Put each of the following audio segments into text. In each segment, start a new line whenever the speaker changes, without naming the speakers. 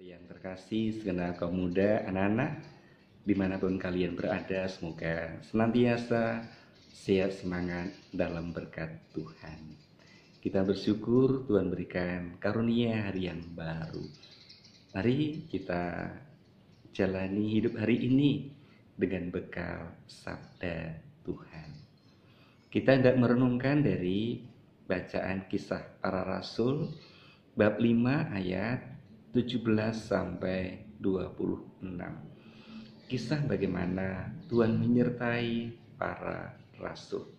Yang terkasih, segenap kaum muda, anak-anak, dimanapun kalian berada, semoga senantiasa sehat semangat dalam berkat Tuhan. Kita bersyukur Tuhan berikan karunia hari yang baru. Mari kita jalani hidup hari ini dengan bekal sabda Tuhan. Kita hendak merenungkan dari bacaan kisah para rasul bab 5 ayat 17 sampai 26. Kisah bagaimana Tuhan menyertai para rasul.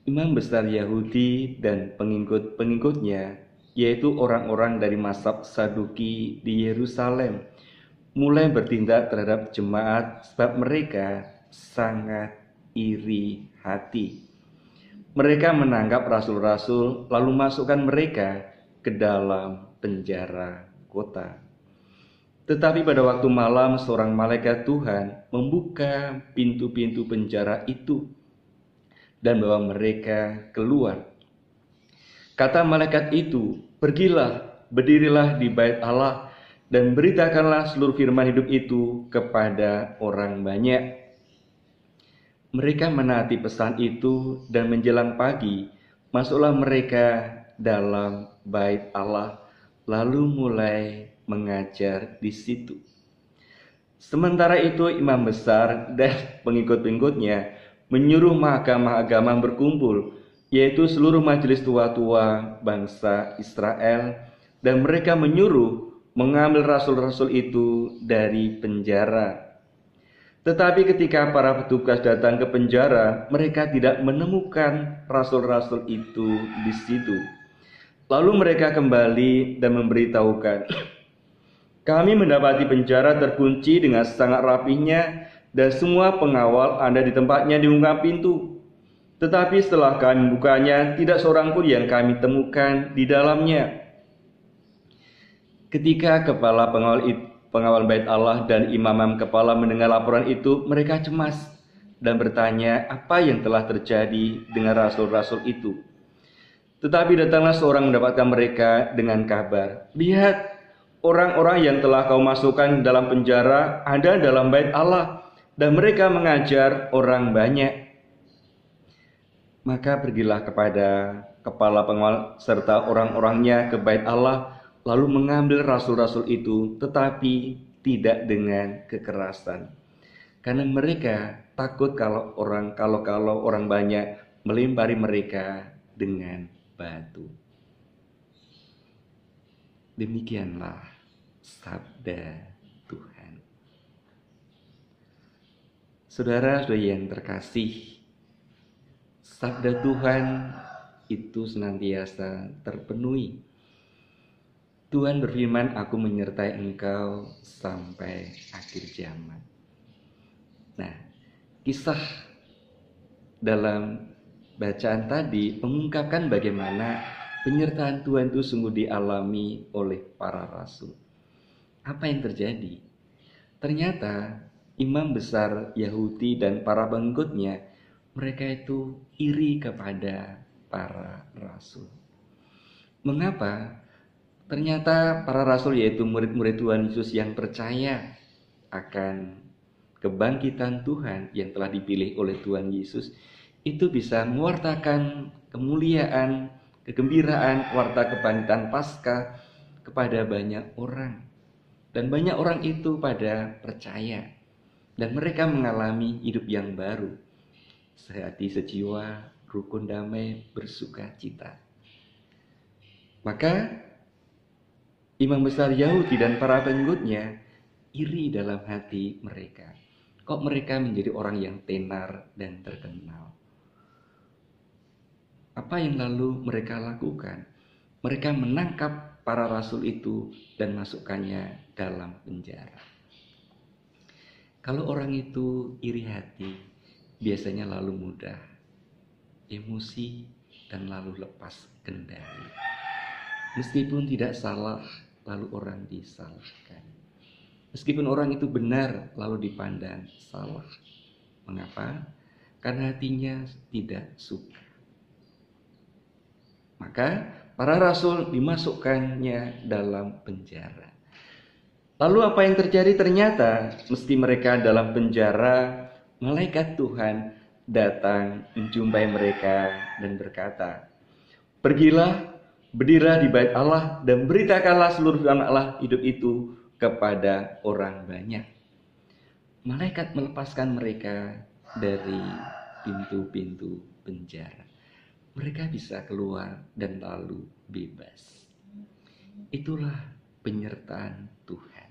Imam besar Yahudi dan pengikut-pengikutnya, yaitu orang-orang dari mazhab Saduki di Yerusalem, mulai bertindak terhadap jemaat sebab mereka sangat iri hati. Mereka menangkap rasul-rasul lalu masukkan mereka ke dalam penjara kota. Tetapi pada waktu malam seorang malaikat Tuhan membuka pintu-pintu penjara itu dan bawa mereka keluar. Kata malaikat itu, "Pergilah, berdirilah di bait Allah dan beritakanlah seluruh firman hidup itu kepada orang banyak." Mereka menaati pesan itu dan menjelang pagi masuklah mereka dalam bait Allah lalu mulai mengajar di situ. Sementara itu imam besar dan pengikut-pengikutnya menyuruh mahkamah agama berkumpul, yaitu seluruh majelis tua-tua bangsa Israel, dan mereka menyuruh mengambil rasul-rasul itu dari penjara. Tetapi ketika para petugas datang ke penjara, mereka tidak menemukan rasul-rasul itu di situ. Lalu mereka kembali dan memberitahukan, "Kami mendapati penjara terkunci dengan sangat rapihnya dan semua pengawal ada di tempatnya di ungkap pintu. Tetapi setelah kami membukanya, tidak seorang pun yang kami temukan di dalamnya." Ketika kepala pengawal bait Allah dan imam kepala mendengar laporan itu, mereka cemas dan bertanya apa yang telah terjadi dengan rasul-rasul itu. Tetapi datanglah seorang mendapatkan mereka dengan kabar, "Lihat, orang-orang yang telah kau masukkan dalam penjara ada dalam bait Allah, dan mereka mengajar orang banyak." Maka pergilah kepada kepala pengawal serta orang-orangnya ke bait Allah, lalu mengambil rasul-rasul itu, tetapi tidak dengan kekerasan, karena mereka takut kalau orang banyak melempari mereka dengan batu. Demikianlah sabda Tuhan. Saudara-saudari yang terkasih, sabda Tuhan itu senantiasa terpenuhi. Tuhan berfirman, "Aku menyertai engkau sampai akhir zaman." Nah, kisah dalam bacaan tadi mengungkapkan bagaimana penyertaan Tuhan itu sungguh dialami oleh para rasul. Apa yang terjadi? Ternyata imam besar Yahudi dan para pengikutnya, mereka itu iri kepada para rasul. Mengapa? Ternyata para rasul, yaitu murid-murid Tuhan Yesus yang percaya akan kebangkitan Tuhan yang telah dipilih oleh Tuhan Yesus, itu bisa mewartakan kemuliaan, kegembiraan, warta kebangkitan Paskah kepada banyak orang. Dan banyak orang itu pada percaya. Dan mereka mengalami hidup yang baru. Sehati sejiwa, rukun damai, bersuka cita. Maka imam besar Yahudi dan para pengikutnya iri dalam hati mereka. Kok mereka menjadi orang yang tenar dan terkenal? Apa yang lalu mereka lakukan? Mereka menangkap para rasul itu dan masukkannya dalam penjara. Kalau orang itu iri hati, biasanya lalu mudah emosi dan lalu lepas kendali. Meskipun tidak salah, lalu orang disalahkan. Meskipun orang itu benar, lalu dipandang salah. Mengapa? Karena hatinya tidak suka. Maka para rasul dimasukkannya dalam penjara. Lalu apa yang terjadi? Ternyata meski mereka dalam penjara, malaikat Tuhan datang menjumpai mereka dan berkata, "Pergilah, berdirilah di bait Allah dan beritakanlah seluruh firman Allah hidup itu kepada orang banyak." Malaikat melepaskan mereka dari pintu-pintu penjara. Mereka bisa keluar dan lalu bebas. Itulah penyertaan Tuhan.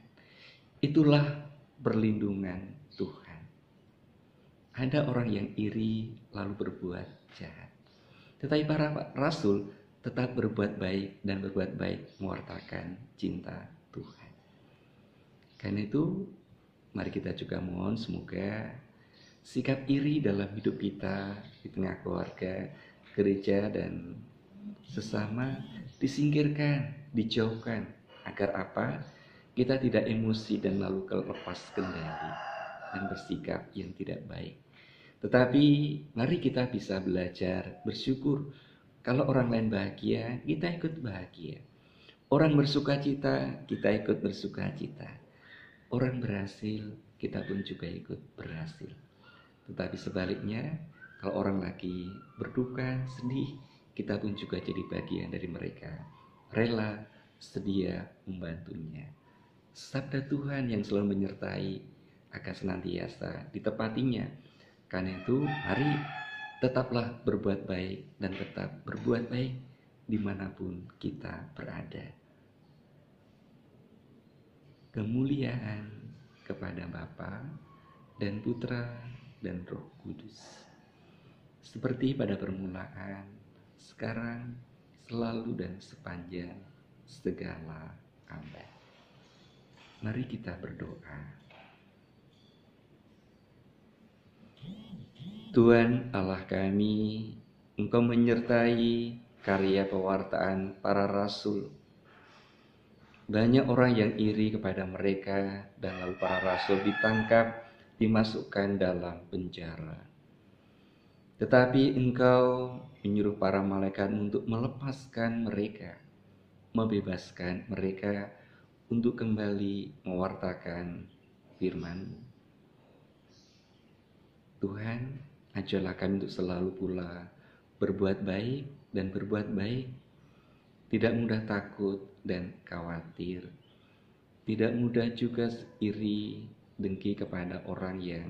Itulah perlindungan Tuhan. Ada orang yang iri lalu berbuat jahat. Tetapi para rasul tetap berbuat baik dan berbuat baik mewartakan cinta Tuhan. Karena itu mari kita juga mohon semoga sikap iri dalam hidup kita di tengah keluarga, gereja dan sesama disingkirkan, dijauhkan. Agar apa? Kita tidak emosi dan lalu lepas kendali dan bersikap yang tidak baik. Tetapi mari kita bisa belajar bersyukur. Kalau orang lain bahagia, kita ikut bahagia. Orang bersuka cita, kita ikut bersuka cita. Orang berhasil, kita pun juga ikut berhasil. Tetapi sebaliknya, kalau orang lagi berduka, sedih, kita pun juga jadi bagian dari mereka. Rela, sedia membantunya. Sabda Tuhan yang selalu menyertai akan senantiasa ditepatinya. Karena itu, mari tetaplah berbuat baik dan tetap berbuat baik dimanapun kita berada. Kemuliaan kepada Bapa dan Putra dan Roh Kudus, seperti pada permulaan, sekarang, selalu dan sepanjang segala abad. Mari kita berdoa. Tuhan Allah kami, Engkau menyertai karya pewartaan para rasul. Banyak orang yang iri kepada mereka dan lalu para rasul ditangkap, dimasukkan dalam penjara. Tetapi Engkau menyuruh para malaikat untuk melepaskan mereka, membebaskan mereka untuk kembali mewartakan firman-Mu. Tuhan, ajarlah kami untuk selalu pula berbuat baik dan berbuat baik, tidak mudah takut dan khawatir, tidak mudah juga iri, dengki kepada orang yang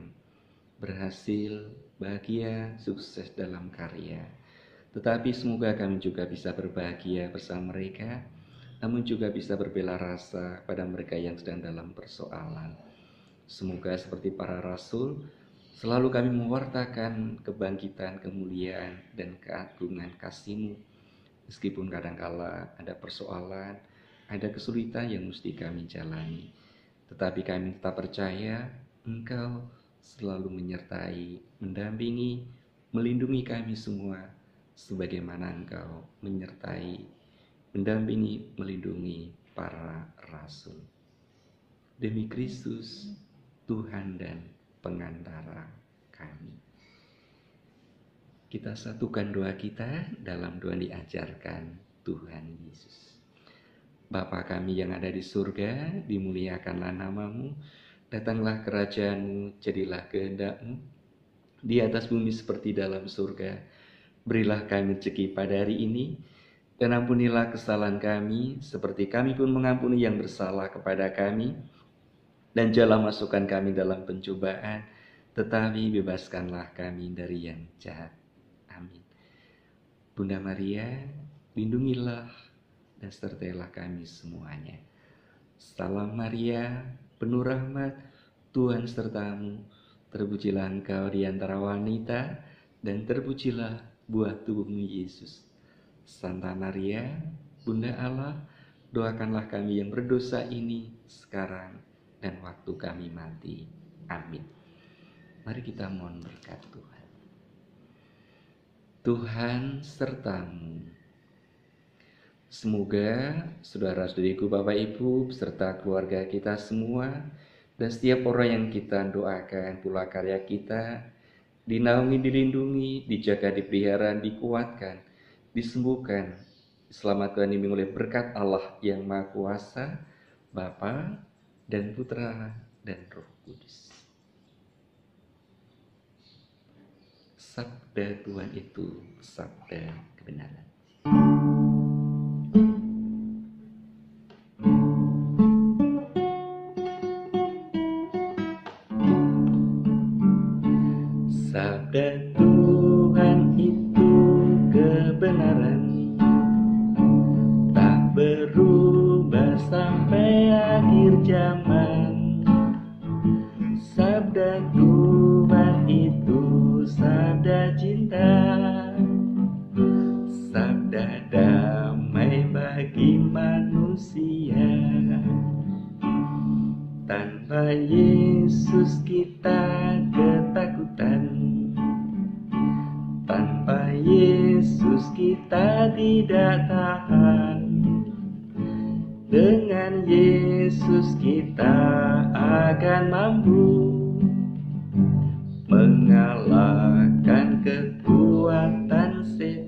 berhasil, bahagia, sukses dalam karya. Tetapi semoga kami juga bisa berbahagia bersama mereka, namun juga bisa berbela rasa pada mereka yang sedang dalam persoalan. Semoga seperti para rasul, selalu kami mewartakan kebangkitan, kemuliaan, dan keagungan kasih-Mu. Meskipun kadangkala ada persoalan, ada kesulitan yang mesti kami jalani. Tetapi kami tetap percaya Engkau selalu menyertai, mendampingi, melindungi kami semua, sebagaimana Engkau menyertai, mendampingi, melindungi para rasul. Demi Kristus, Tuhan dan pengantara kami. Kita satukan doa kita dalam doa yang diajarkan Tuhan Yesus. Bapa kami yang ada di surga, dimuliakanlah nama-Mu, datanglah kerajaan-Mu, jadilah kehendak-Mu, di atas bumi seperti dalam surga. Berilah kami rezeki pada hari ini, dan ampunilah kesalahan kami, seperti kami pun mengampuni yang bersalah kepada kami. Dan janganlah masukkan kami dalam pencobaan, tetapi bebaskanlah kami dari yang jahat. Amin. Bunda Maria, lindungilah dan sertailah kami semuanya. Salam Maria, penuh rahmat, Tuhan sertamu. Terpujilah engkau di antara wanita, dan terpujilah buah tubuhmu Yesus. Santa Maria, Bunda Allah, doakanlah kami yang berdosa ini sekarang dan waktu kami mati. Amin. Mari kita mohon berkat Tuhan. Tuhan sertamu. Semoga saudara-saudariku, Bapak Ibu, beserta keluarga kita semua, dan setiap orang yang kita doakan pula karya kita, dinaungi, dilindungi, dijaga, dipelihara, dikuatkan, disembuhkan Diselamatkan oleh berkat Allah yang Maha Kuasa, Bapa dan Putra dan Roh Kudus. Sabda Tuhan itu sabda kebenaran. Sabda Tuhan itu kebenaran, tak berubah sampai akhir zaman. Sabda Tuhan itu sabda cinta, sabda damai bagi manusia. Tanpa Yesus kita ketakutan, tanpa Yesus kita tidak tahan. Dengan Yesus kita akan mampu mengalahkan kekuatan setan.